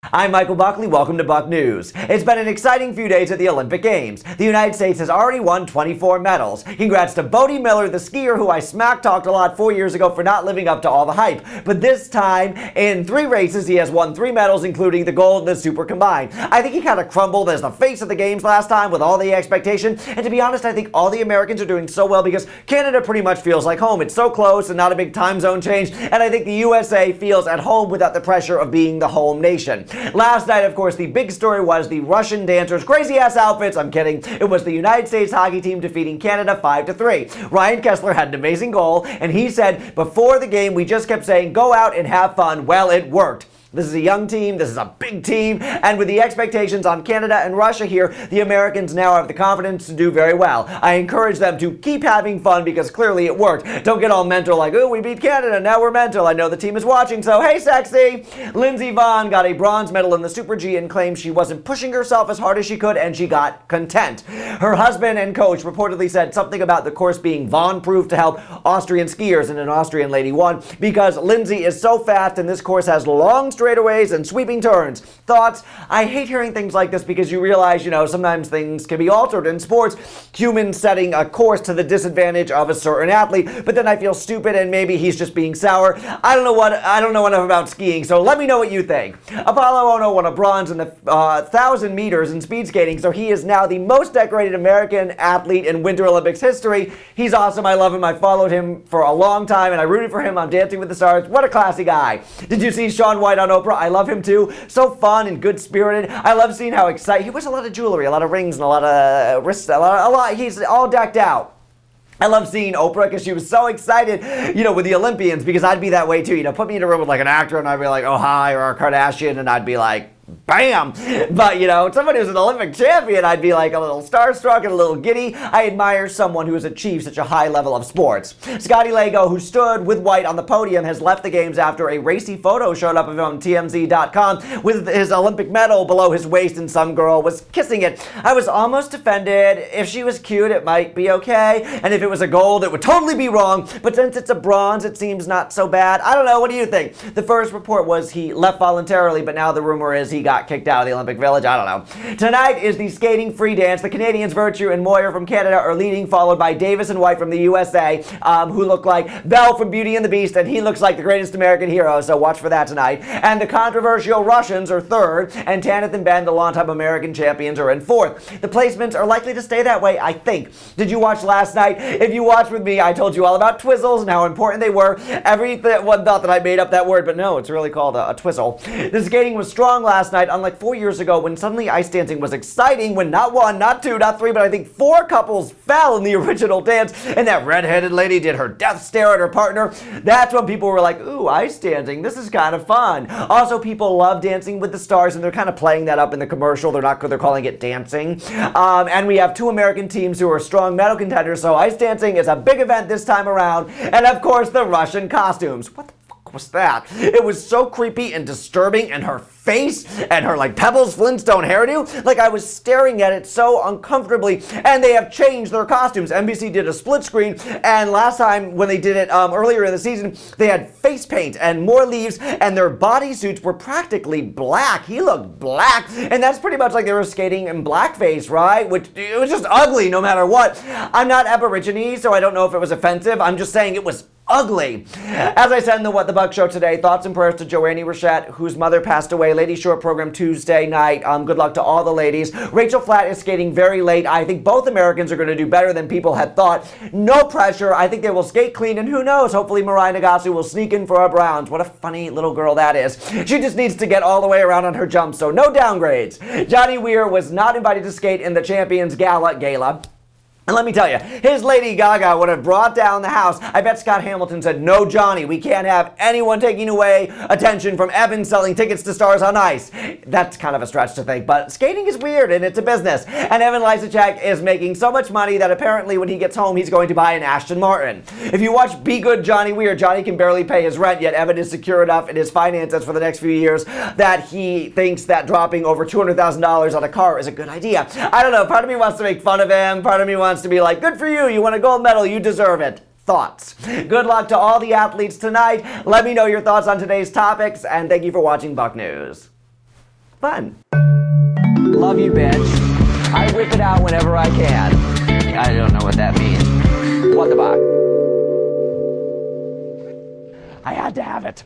I'm Michael Buckley. Welcome to Buck News. It's been an exciting few days at the Olympic Games. The United States has already won 24 medals. Congrats to Bodie Miller, the skier who I smack-talked a lot 4 years ago for not living up to all the hype. But this time, in 3 races, he has won 3 medals, including the gold and the super combined. I think he kind of crumbled as the face of the Games last time with all the expectation. And to be honest, I think all the Americans are doing so well because Canada pretty much feels like home. It's so close and not a big time zone change. And I think the USA feels at home without the pressure of being the home nation. Last night, of course, the big story was the Russian dancers' crazy-ass outfits. I'm kidding. It was the United States hockey team defeating Canada 5-3. Ryan Kessler had an amazing goal, and he said, before the game, we just kept saying, go out and have fun. Well, it worked. This is a young team, this is a big team, and with the expectations on Canada and Russia here, the Americans now have the confidence to do very well. I encourage them to keep having fun because clearly it worked. Don't get all mental like, oh, we beat Canada, now we're mental. I know the team is watching, so hey, sexy! Lindsay Vonn got a bronze medal in the Super G and claimed she wasn't pushing herself as hard as she could, and she got content. Her husband and coach reportedly said something about the course being Vonn Proof to help Austrian skiers, and an Austrian lady won because Lindsay is so fast and this course has long straightaways and sweeping turns. Thoughts? I hate hearing things like this because you realize, sometimes things can be altered in sports. Humans setting a course to the disadvantage of a certain athlete, but then I feel stupid and maybe he's just being sour. I don't know enough about skiing, so let me know what you think. Apolo Ohno won a bronze in the 1,000 meters in speed skating, so he is now the most decorated American athlete in Winter Olympics history. He's awesome. I love him. I followed him for a long time and I rooted for him on Dancing with the Stars. What a classy guy. Did you see Shaun on Oprah? I love him too. So fun and good-spirited. I love seeing how excited. He wears a lot of jewelry, a lot of rings, and a lot of wrists, a lot. He's all decked out. I love seeing Oprah because she was so excited, with the Olympians, because I'd be that way too. Put me in a room with like an actor and I'd be like, oh hi, or a Kardashian, and I'd be like, bam! But, somebody who's an Olympic champion, I'd be like a little starstruck and a little giddy. I admire someone who has achieved such a high level of sports. Scotty Lago, who stood with white on the podium, has left the games after a racy photo showed up of him on TMZ.com with his Olympic medal below his waist and some girl was kissing it. I was almost offended. If she was cute, it might be okay. And if it was a gold, it would totally be wrong. But since it's a bronze, it seems not so bad. I don't know. What do you think? The first report was he left voluntarily, but now the rumor is he got kicked out of the Olympic Village. I don't know. Tonight is the skating free dance. The Canadians Virtue and Moyer from Canada are leading, followed by Davis and White from the USA, who look like Belle from Beauty and the Beast, and he looks like the greatest American hero, so watch for that tonight. And the controversial Russians are third, and Tanith and Ben, the longtime American champions, are in fourth. The placements are likely to stay that way, I think. Did you watch last night? If you watched with me, I told you all about twizzles and how important they were. Everyone thought that I made up that word, but no, it's really called a twizzle. The skating was strong last night, unlike 4 years ago when suddenly ice dancing was exciting when not 1, not 2, not 3, but I think 4 couples fell in the original dance, and that redheaded lady did her death stare at her partner. That's when people were like, ooh, ice dancing, this is kind of fun. Also, people love Dancing with the Stars, and they're kind of playing that up in the commercial. They're calling it dancing. And we have 2 American teams who are strong medal contenders, so ice dancing is a big event this time around. And of course, the Russian costumes. What the fuck was that? It was so creepy and disturbing, and her face and her like Pebbles Flintstone hairdo, like I was staring at it so uncomfortably. And they have changed their costumes. NBC did a split screen, and last time when they did it earlier in the season, they had face paint and more leaves, and their bodysuits were practically black. He looked black, and that's pretty much like they were skating in blackface, right? Which, it was just ugly no matter what. I'm not Aborigine, so I don't know if it was offensive. I'm just saying it was ugly. As I said in the What the Buck show today, thoughts and prayers to Joannie Rochette, whose mother passed away. Lady Short program Tuesday night. Good luck to all the ladies. Rachel Flatt is skating very late. I think both Americans are going to do better than people had thought. No pressure. I think they will skate clean, and who knows, hopefully Mariah Nagasu will sneak in for our Browns. What a funny little girl that is. She just needs to get all the way around on her jump, so no downgrades. Johnny Weir was not invited to skate in the Champions Gala. And let me tell you, his Lady Gaga would have brought down the house. I bet Scott Hamilton said, no, Johnny, we can't have anyone taking away attention from Evan selling tickets to Stars on Ice. That's kind of a stretch to think, but skating is weird and it's a business. And Evan Lysacek is making so much money that apparently when he gets home, he's going to buy an Aston Martin. If you watch Be Good Johnny Weir, Johnny can barely pay his rent, yet Evan is secure enough in his finances for the next few years that he thinks that dropping over $200,000 on a car is a good idea. I don't know, part of me wants to make fun of him, part of me wants to be like, good for you, you won a gold medal, you deserve it. Thoughts. Good luck to all the athletes tonight. Let me know your thoughts on today's topics, and thank you for watching Buck News. Fun. Love you, bitch. I whip it out whenever I can. I don't know what that means. What the fuck? I had to have it.